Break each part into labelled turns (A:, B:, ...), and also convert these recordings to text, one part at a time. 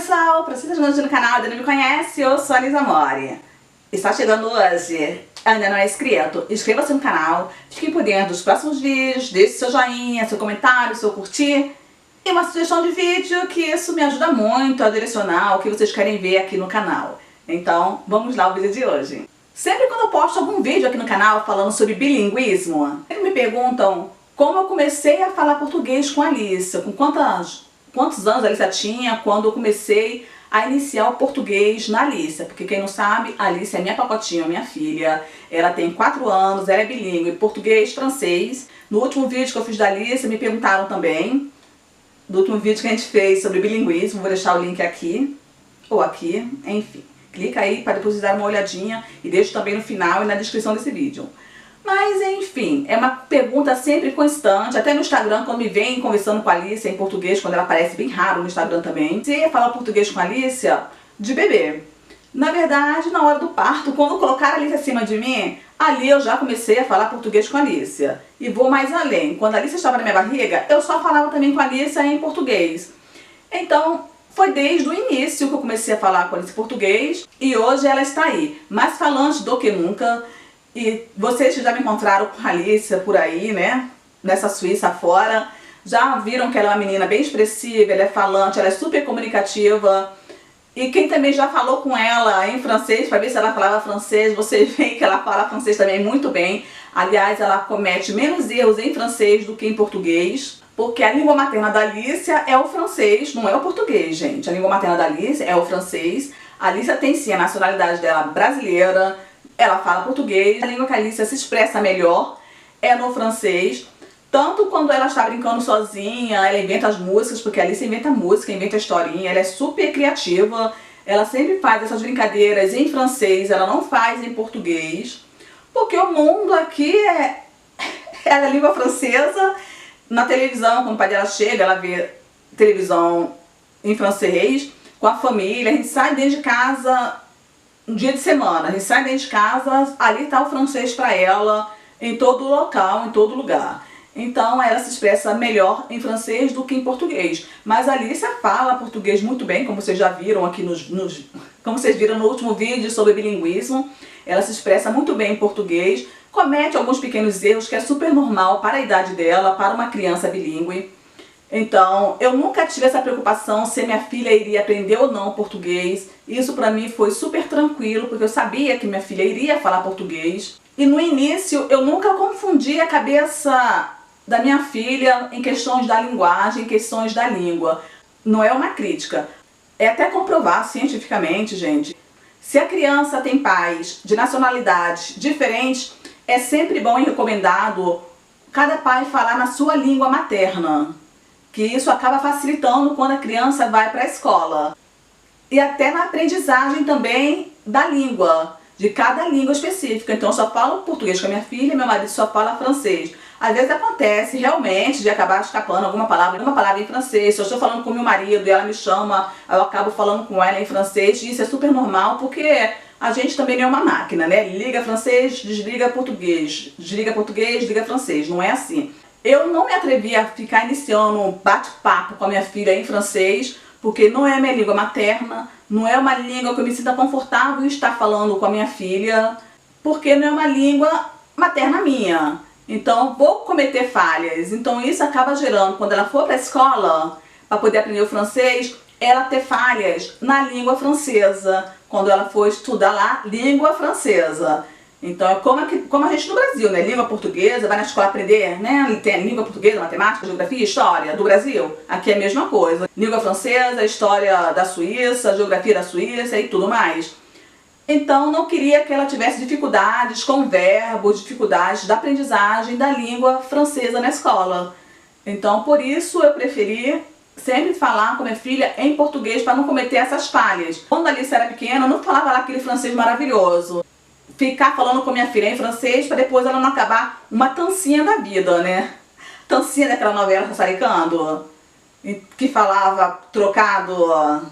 A: pessoal, para você que está chegando no canal e ainda não me conhece, eu sou a Lisa Mori. Está chegando hoje, ainda não é inscrito, inscreva-se no canal, fique por dentro dos próximos vídeos, deixe seu joinha, seu comentário, seu curtir e uma sugestão de vídeo, que isso me ajuda muito a direcionar o que vocês querem ver aqui no canal. Então, vamos lá ao vídeo de hoje. Sempre quando eu posto algum vídeo aqui no canal falando sobre bilinguismo, eles me perguntam como eu comecei a falar português com a Alicia, com quantos anos a Alicia tinha quando eu comecei a iniciar o português na Alicia. Porque quem não sabe, a Alicia é minha pacotinha, minha filha. Ela tem 4 anos, ela é bilíngue, português, francês. No último vídeo que eu fiz da Alicia, me perguntaram também, do último vídeo que a gente fez sobre bilinguismo, vou deixar o link aqui, ou aqui, enfim. Clica aí para depois dar uma olhadinha e deixo também no final e na descrição desse vídeo. Mas enfim, é uma pergunta sempre constante, até no Instagram, quando me vem conversando com a Alicia em português, quando ela aparece bem raro no Instagram também. Você fala português com a Alicia de bebê. Na verdade, na hora do parto, quando colocaram a Alicia acima de mim, ali eu já comecei a falar português com a Alicia. E vou mais além, quando a Alicia estava na minha barriga, eu só falava também com a Alicia em português. Então, foi desde o início que eu comecei a falar com a Alicia em português e hoje ela está aí, mais falante do que nunca. E vocês que já me encontraram com a Alicia por aí, né, nessa Suíça fora, já viram que ela é uma menina bem expressiva, ela é falante, ela é super comunicativa. E quem também já falou com ela em francês, para ver se ela falava francês, você vê que ela fala francês também muito bem. Aliás, ela comete menos erros em francês do que em português, porque a língua materna da Alicia é o francês, não é o português, gente. A língua materna da Alicia é o francês. A Alicia tem sim a nacionalidade dela brasileira, ela fala português. A língua que a Alicia se expressa melhor é no francês. Tanto quando ela está brincando sozinha, ela inventa as músicas, porque a Alicia inventa música, inventa historinha, ela é super criativa. Ela sempre faz essas brincadeiras em francês, ela não faz em português. Porque o mundo aqui é a língua francesa. Na televisão, quando o pai dela chega, ela vê televisão em francês, com a família, a gente sai dentro de casa um dia de semana, a gente sai dentro de casa, ali está o francês para ela, em todo local, em todo lugar. Então ela se expressa melhor em francês do que em português. Mas a Alicia fala português muito bem, como vocês já viram aqui como vocês viram no último vídeo sobre bilinguismo. Ela se expressa muito bem em português, comete alguns pequenos erros que é super normal para a idade dela, para uma criança bilíngue. Então, eu nunca tive essa preocupação se minha filha iria aprender ou não português. Isso pra mim foi super tranquilo, porque eu sabia que minha filha iria falar português. E no início, eu nunca confundi a cabeça da minha filha em questões da linguagem, em questões da língua. Não é uma crítica. É até comprovar cientificamente, gente. Se a criança tem pais de nacionalidades diferentes, é sempre bom e recomendado cada pai falar na sua língua materna, que isso acaba facilitando quando a criança vai para a escola. E até na aprendizagem também da língua, de cada língua específica. Então eu só falo português com a minha filha, meu marido só fala francês. Às vezes acontece realmente de acabar escapando alguma palavra em francês. Se eu estou falando com meu marido e ela me chama, eu acabo falando com ela em francês, e isso é super normal, porque a gente também não é uma máquina, né? Liga francês, desliga português, liga francês, não é assim. Eu não me atrevi a ficar iniciando um bate-papo com a minha filha em francês, porque não é a minha língua materna, não é uma língua que eu me sinta confortável em estar falando com a minha filha, porque não é uma língua materna minha. Então vou cometer falhas. Então isso acaba gerando, quando ela for para a escola, para poder aprender o francês, ela ter falhas na língua francesa, quando ela for estudar lá língua francesa. Então é como a gente no Brasil, né? Língua portuguesa, vai na escola aprender, né? Tem língua portuguesa, matemática, geografia, história do Brasil. Aqui é a mesma coisa. Língua francesa, história da Suíça, geografia da Suíça e tudo mais. Então não queria que ela tivesse dificuldades com verbos, dificuldades da aprendizagem da língua francesa na escola. Então por isso eu preferi sempre falar com minha filha em português, para não cometer essas falhas. Quando a Alicia era pequena, eu não falava lá aquele francês maravilhoso. Ficar falando com minha filha em francês para depois ela não acabar uma tancinha da vida, né? Tancinha daquela novela Sassaricando, que falava trocado,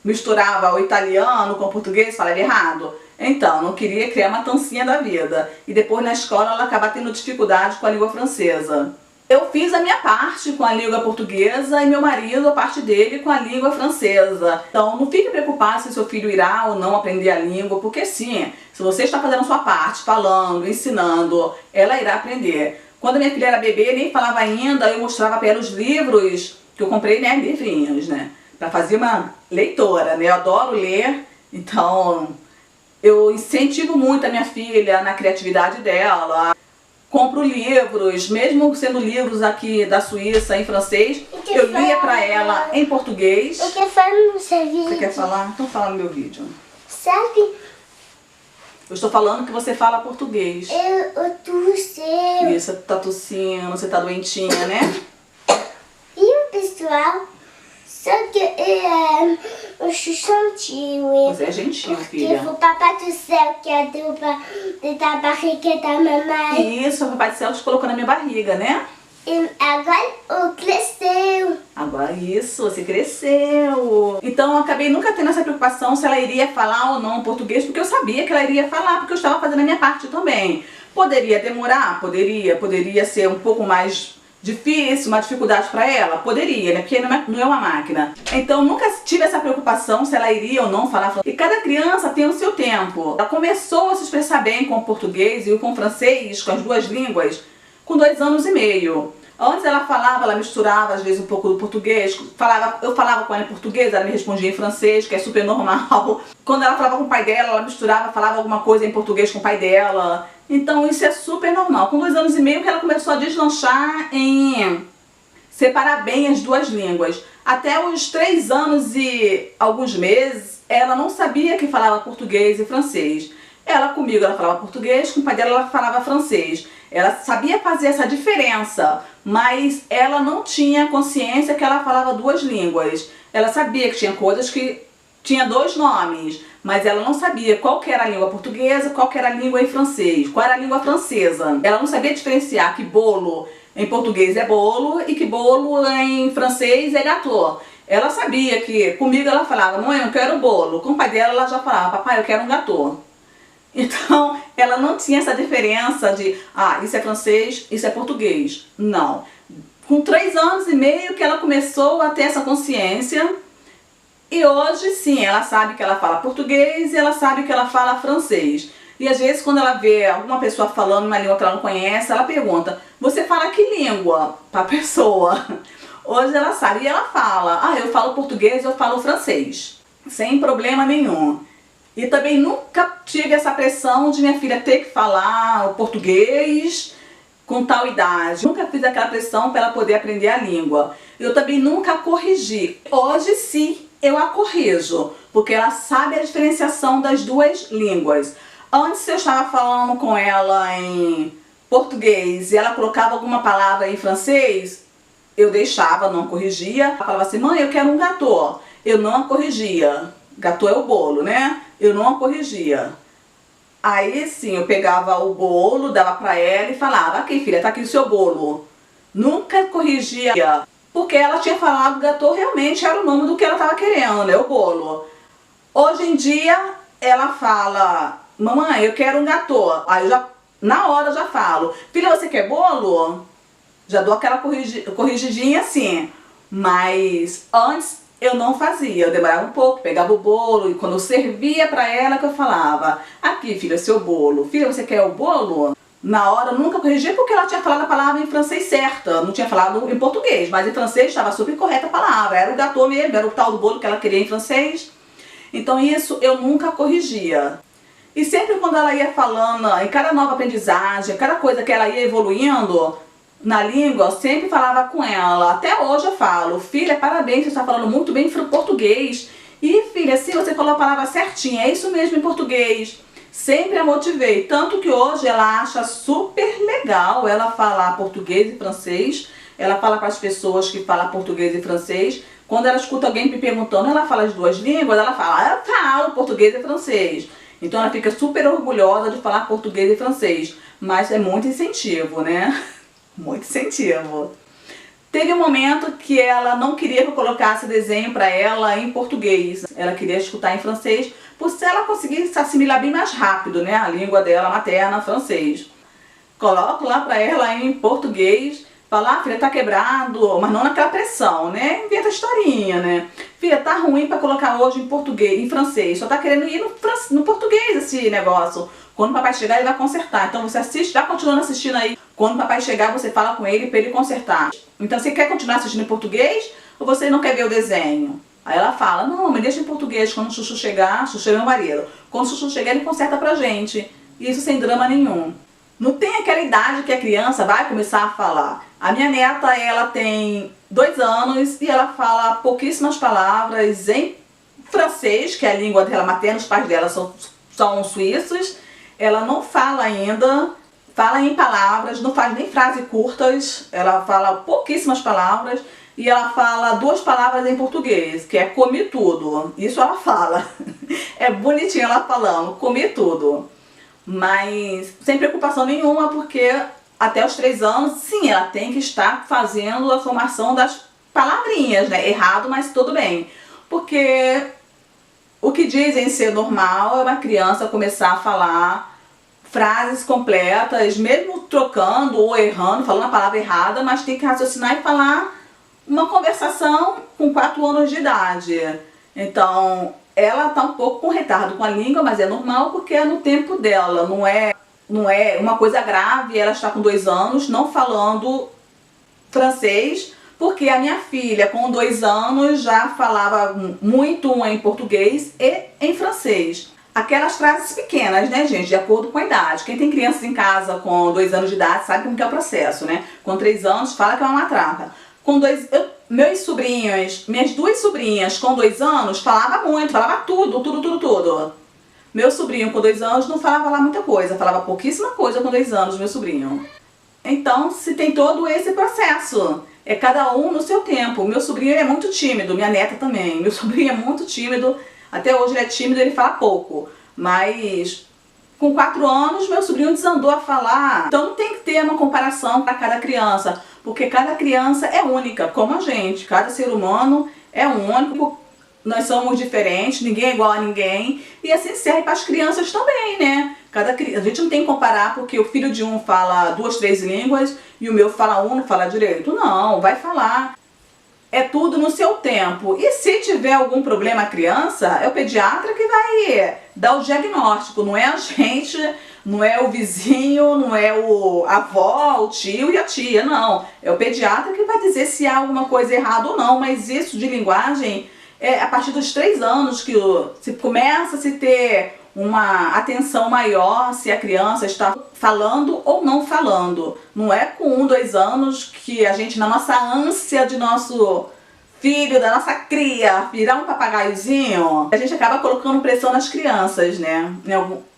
A: misturava o italiano com o português, falava errado. Então, não queria criar uma tancinha da vida. E depois na escola ela acaba tendo dificuldade com a língua francesa. Eu fiz a minha parte com a língua portuguesa e meu marido a parte dele com a língua francesa. Então não fique preocupado se seu filho irá ou não aprender a língua, porque sim, se você está fazendo a sua parte, falando, ensinando, ela irá aprender. Quando minha filha era bebê, nem falava ainda, eu mostrava para ela os livros que eu comprei, né, livrinhos, né, para fazer uma leitora, né, eu adoro ler, então eu incentivo muito a minha filha na criatividade dela. Compro livros, mesmo sendo livros aqui da Suíça em francês, eu lia pra ela em português.
B: Eu quero falar no seu vídeo.
A: Você quer falar? Então fala no meu vídeo.
B: Sabe?
A: Eu estou falando que você fala português.
B: Eu tossei.
A: Isso, você tá tossindo, você tá doentinha, né?
B: E pessoal, só que eu sou gentil.
A: Você é gentil,
B: Porque
A: filha.
B: o papai do céu que é da barriga da mamãe.
A: Isso, o Papai do Céu te colocou na minha barriga, né?
B: E agora eu cresceu.
A: Agora isso, você cresceu. Então eu acabei nunca tendo essa preocupação se ela iria falar ou não português, porque eu sabia que ela iria falar, porque eu estava fazendo a minha parte também. Poderia demorar? Poderia ser um pouco mais difícil, uma dificuldade para ela? Poderia, né? Porque não é uma máquina. Então nunca tive essa preocupação se ela iria ou não falar francês. E cada criança tem o seu tempo. Ela começou a se expressar bem com o português e com o francês, com as duas línguas, com 2 anos e meio. Antes ela falava, ela misturava às vezes um pouco do português, eu falava com ela em português, ela me respondia em francês, que é super normal. Quando ela falava com o pai dela, ela misturava, falava alguma coisa em português com o pai dela. Então isso é super normal. Com 2 anos e meio que ela começou a deslanchar em separar bem as duas línguas. Até os 3 anos e alguns meses, ela não sabia que falava português e francês. Ela comigo, ela falava português, com o pai dela ela falava francês. Ela sabia fazer essa diferença, mas ela não tinha consciência que ela falava 2 línguas. Ela sabia que tinha coisas que tinha 2 nomes, mas ela não sabia qual que era a língua portuguesa, qual que era a língua em francês, qual era a língua francesa. Ela não sabia diferenciar que bolo em português é bolo e que bolo em francês é gâteau. Ela sabia que comigo ela falava, mãe, eu quero bolo. Com o pai dela ela já falava, papai, eu quero um gâteau. Então, ela não tinha essa diferença de, isso é francês, isso é português. Não. Com 3 anos e meio que ela começou a ter essa consciência. E hoje, sim, ela sabe que ela fala português e ela sabe que ela fala francês. E às vezes, quando ela vê alguma pessoa falando uma língua que ela não conhece, ela pergunta, você fala que língua? Para a pessoa. Hoje ela sabe e ela fala, eu falo português, eu falo francês. Sem problema nenhum. E também nunca tive essa pressão de minha filha ter que falar o português com tal idade. Nunca fiz aquela pressão para ela poder aprender a língua. Eu também nunca a corrigi. Hoje sim, eu a corrijo, porque ela sabe a diferenciação das 2 línguas. Antes eu estava falando com ela em português e ela colocava alguma palavra em francês, eu deixava, não corrigia. Ela falava assim, mãe, eu quero um gâteau. Eu não a corrigia. Gâteau é o bolo, né? Eu não a corrigia. Aí sim, eu pegava o bolo, dava pra ela e falava, aqui filha, tá aqui o seu bolo. Nunca corrigia, porque ela tinha falado gâteau, realmente era o nome do que ela tava querendo, né? O bolo. Hoje em dia, ela fala, mamãe, eu quero um gâteau. Aí eu já, na hora eu já falo, filha, você quer bolo? Já dou aquela corrigidinha assim. Mas antes eu não fazia, eu demorava um pouco, pegava o bolo e quando eu servia pra ela que eu falava, aqui filha, seu bolo. Filha, você quer o bolo? Na hora eu nunca corrigia porque ela tinha falado a palavra em francês certa, não tinha falado em português, mas em francês estava super correta a palavra, era o gâteau mesmo, era o tal do bolo que ela queria em francês. Então isso eu nunca corrigia. E sempre quando ela ia falando, em cada nova aprendizagem, cada coisa que ela ia evoluindo na língua, eu sempre falava com ela. Até hoje eu falo, filha, parabéns, você está falando muito bem português. E filha, se você falou a palavra certinha, é isso mesmo em português. Sempre a motivei, tanto que hoje ela acha super legal ela falar português e francês. Ela fala para as pessoas que falam português e francês. Quando ela escuta alguém me perguntando, ela fala as 2 línguas, ela fala, eu falo português e francês. Então ela fica super orgulhosa de falar português e francês. Mas é muito incentivo, né? Muito incentivo. Teve um momento que ela não queria que eu colocasse desenho para ela em português. Ela queria escutar em francês, por se ela conseguisse assimilar bem mais rápido, né? A língua dela materna, francês. Coloco lá para ela em português, Falar, filha, tá quebrado, mas não naquela pressão, né? Inventa historinha, né? Filha, tá ruim pra colocar hoje em português, em francês, só tá querendo ir no português esse negócio. Quando o papai chegar, ele vai consertar. Então você assiste, vai continuando assistindo aí. Quando o papai chegar, você fala com ele pra ele consertar. Então você quer continuar assistindo em português ou você não quer ver o desenho? Aí ela fala, não, me deixa em português, quando o Chuchu chegar, Chuchu é meu marido. Quando o Chuchu chegar, ele conserta pra gente. Isso sem drama nenhum. Não tem aquela idade que a criança vai começar a falar. A minha neta, ela tem 2 anos e ela fala pouquíssimas palavras em francês, que é a língua dela materna, os pais dela são suíços. Ela não fala ainda, fala em palavras, não faz nem frases curtas, ela fala pouquíssimas palavras e ela fala 2 palavras em português, que é comi tudo. Isso ela fala. É bonitinho ela falando, comi tudo. Mas sem preocupação nenhuma, porque até os 3 anos, sim, ela tem que estar fazendo a formação das palavrinhas, né? Errado, mas tudo bem. Porque o que dizem ser normal é uma criança começar a falar frases completas, mesmo trocando ou errando, falando a palavra errada, mas tem que raciocinar e falar uma conversação com 4 anos de idade. Então, ela está um pouco com retardo com a língua, mas é normal porque é no tempo dela, não é uma coisa grave ela está com 2 anos não falando francês, porque a minha filha com 2 anos já falava muito em português e em francês. Aquelas frases pequenas, né, gente, de acordo com a idade. Quem tem crianças em casa com 2 anos de idade sabe como que é o processo, né? Com 3 anos fala que é uma matraca. Com meus sobrinhos, minhas 2 sobrinhas com 2 anos falava muito, falava tudo. Meu sobrinho com 2 anos não falava lá muita coisa, falava pouquíssima coisa com 2 anos, meu sobrinho. Então, se tem todo esse processo, é cada um no seu tempo. Meu sobrinho ele é muito tímido, minha neta também. Meu sobrinho é muito tímido, até hoje ele é tímido, ele fala pouco. Mas com 4 anos, meu sobrinho desandou a falar. Então tem que ter uma comparação para cada criança, porque cada criança é única, como a gente. Cada ser humano é único, nós somos diferentes, ninguém é igual a ninguém. E assim serve para as crianças também, né? A gente não tem que comparar porque o filho de um fala 2, 3 línguas e o meu fala não fala direito. Não, vai falar. É tudo no seu tempo. E se tiver algum problema a criança, é o pediatra que vai dar o diagnóstico. Não é a gente, não é o vizinho, não é a avó, o tio e a tia, não. É o pediatra que vai dizer se há alguma coisa errada ou não. Mas isso de linguagem é a partir dos 3 anos que se começa a se ter uma atenção maior se a criança está falando ou não falando. Não é com 1, 2 anos que a gente, na nossa ânsia de nosso filho, da nossa cria, virar um papagaiozinho, a gente acaba colocando pressão nas crianças, né?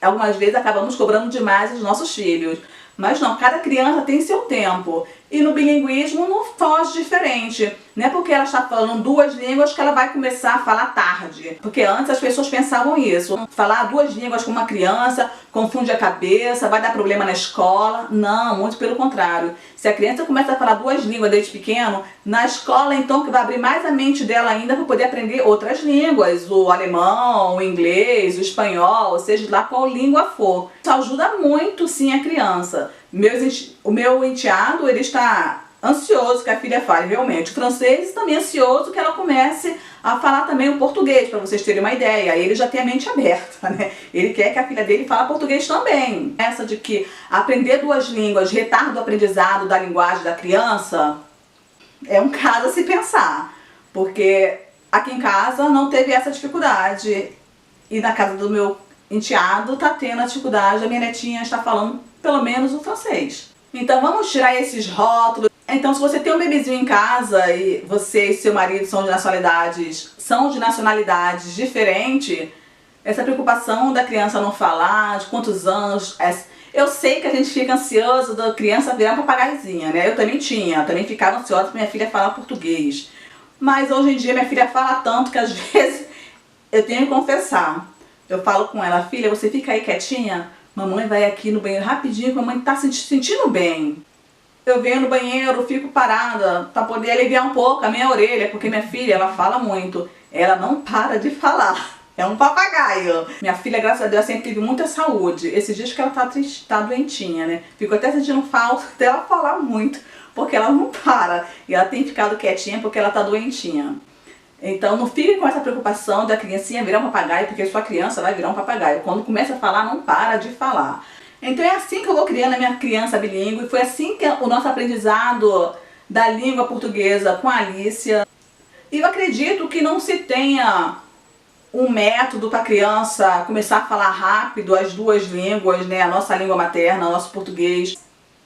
A: Algumas vezes acabamos cobrando demais os nossos filhos. Mas não, cada criança tem seu tempo. E no bilinguismo não foge diferente. Não é porque ela está falando 2 línguas que ela vai começar a falar tarde. Porque antes as pessoas pensavam isso. Falar 2 línguas com uma criança confunde a cabeça, vai dar problema na escola. Não, muito pelo contrário. Se a criança começa a falar 2 línguas desde pequeno, na escola então que vai abrir mais a mente dela ainda para poder aprender outras línguas. O alemão, o inglês, o espanhol, ou seja lá qual língua for. Isso ajuda muito sim a criança. O meu enteado, ele está ansioso que a filha fale realmente o francês e também ansioso que ela comece a falar também o português, para vocês terem uma ideia. Aí ele já tem a mente aberta, né? Ele quer que a filha dele fale português também. Essa de que aprender 2 línguas retarda o aprendizado da linguagem da criança é um caso a se pensar. Porque aqui em casa não teve essa dificuldade. E na casa do meu enteado tá tendo a dificuldade, a minha netinha está falando pelo menos o francês. Então vamos tirar esses rótulos. Então se você tem um bebezinho em casa e você e seu marido são de nacionalidades diferentes, essa preocupação da criança não falar, de quantos anos... Eu sei que a gente fica ansioso da criança virar uma papagaiozinha, né? Eu também também ficava ansiosa para minha filha falar português. Mas hoje em dia minha filha fala tanto que às vezes eu tenho que confessar. Eu falo com ela, filha, você fica aí quietinha, mamãe vai aqui no banheiro rapidinho, que a mamãe tá se sentindo bem. Eu venho no banheiro, fico parada para poder aliviar um pouco a minha orelha, porque minha filha, ela fala muito. Ela não para de falar. É um papagaio. Minha filha, graças a Deus, sempre teve muita saúde. Esses dias que ela tá doentinha, né? Fico até sentindo falta dela falar muito. porque ela não para. E ela tem ficado quietinha porque ela tá doentinha. Então não fique com essa preocupação da criancinha virar um papagaio, porque sua criança vai virar um papagaio. Quando começa a falar, não para de falar. Então é assim que eu vou criando a minha criança bilíngue. Foi assim que o nosso aprendizado da língua portuguesa com a Alicia. E eu acredito que não se tenha um método para a criança começar a falar rápido as duas línguas, né? A nossa língua materna, o nosso português.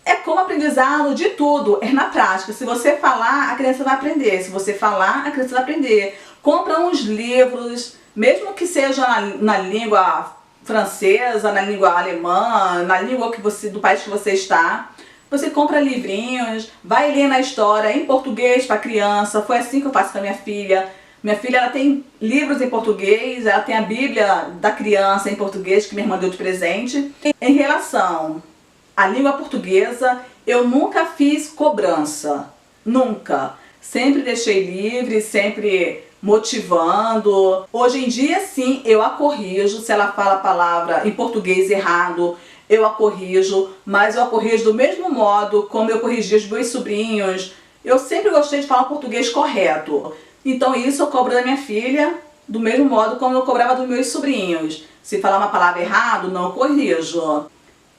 A: É como aprendizado de tudo, é na prática. Se você falar, a criança vai aprender. Se você falar, a criança vai aprender. Compra uns livros, mesmo que seja na língua francesa, na língua alemã, na língua do país que você está. Você compra livrinhos, vai ler na história em português para a criança. Foi assim que eu faço com a minha filha. Minha filha, ela tem livros em português, ela tem a Bíblia da criança em português que minha irmã deu de presente. Em relação à língua portuguesa, eu nunca fiz cobrança, nunca. Sempre deixei livre, sempre motivando. Hoje em dia, sim, eu a corrijo. Se ela fala a palavra em português errado, eu a corrijo, mas eu a corrijo do mesmo modo como eu corrigi os meus sobrinhos. Eu sempre gostei de falar português correto. Então isso eu cobro da minha filha do mesmo modo como eu cobrava dos meus sobrinhos. Se falar uma palavra errado, não corrijo.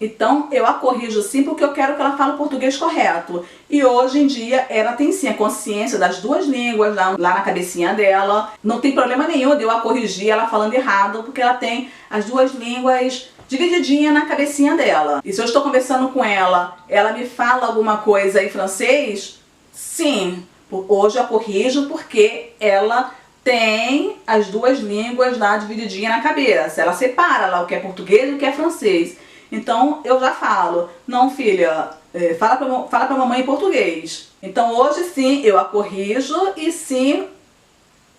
A: Então eu a corrijo sim porque eu quero que ela fale o português correto. E hoje em dia ela tem sim a consciência das duas línguas lá na cabecinha dela. Não tem problema nenhum de eu a corrigir ela falando errado, porque ela tem as duas línguas divididinha na cabecinha dela. E se eu estou conversando com ela, ela me fala alguma coisa em francês, sim, hoje eu a corrijo porque ela tem as duas línguas lá divididinha na cabeça. Ela separa lá o que é português e o que é francês. Então eu já falo, não filha, fala pra mamãe em português. Então hoje sim eu a corrijo e sim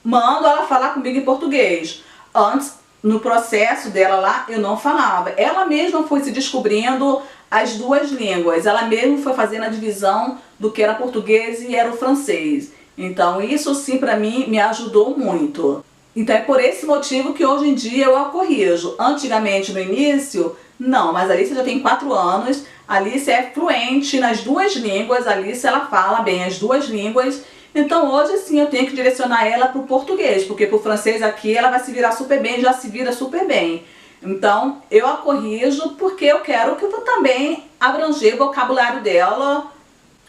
A: mando ela falar comigo em português. Antes, no processo dela lá, eu não falava. Ela mesma foi se descobrindo as duas línguas. Ela mesma foi fazendo a divisão do que era português e era o francês. Então isso sim pra mim me ajudou muito. Então é por esse motivo que hoje em dia eu a corrijo. Antigamente, no início, não, mas a Alicia já tem 4 anos. A Alicia é fluente nas duas línguas. A Alicia, ela fala bem as duas línguas. Então hoje sim eu tenho que direcionar ela para o português, porque para o francês aqui ela vai se virar super bem, já se vira super bem. Então eu a corrijo porque eu quero que eu também abranger o vocabulário dela,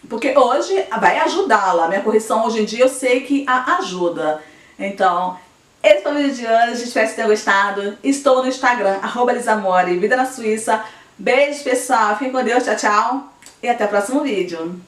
A: porque hoje vai ajudá-la. Minha correção hoje em dia eu sei que a ajuda. Então, esse foi o vídeo de hoje, espero que tenham gostado. Estou no Instagram, @lisamore, vida na Suíça. Beijo pessoal, fiquem com Deus, tchau, tchau e até o próximo vídeo.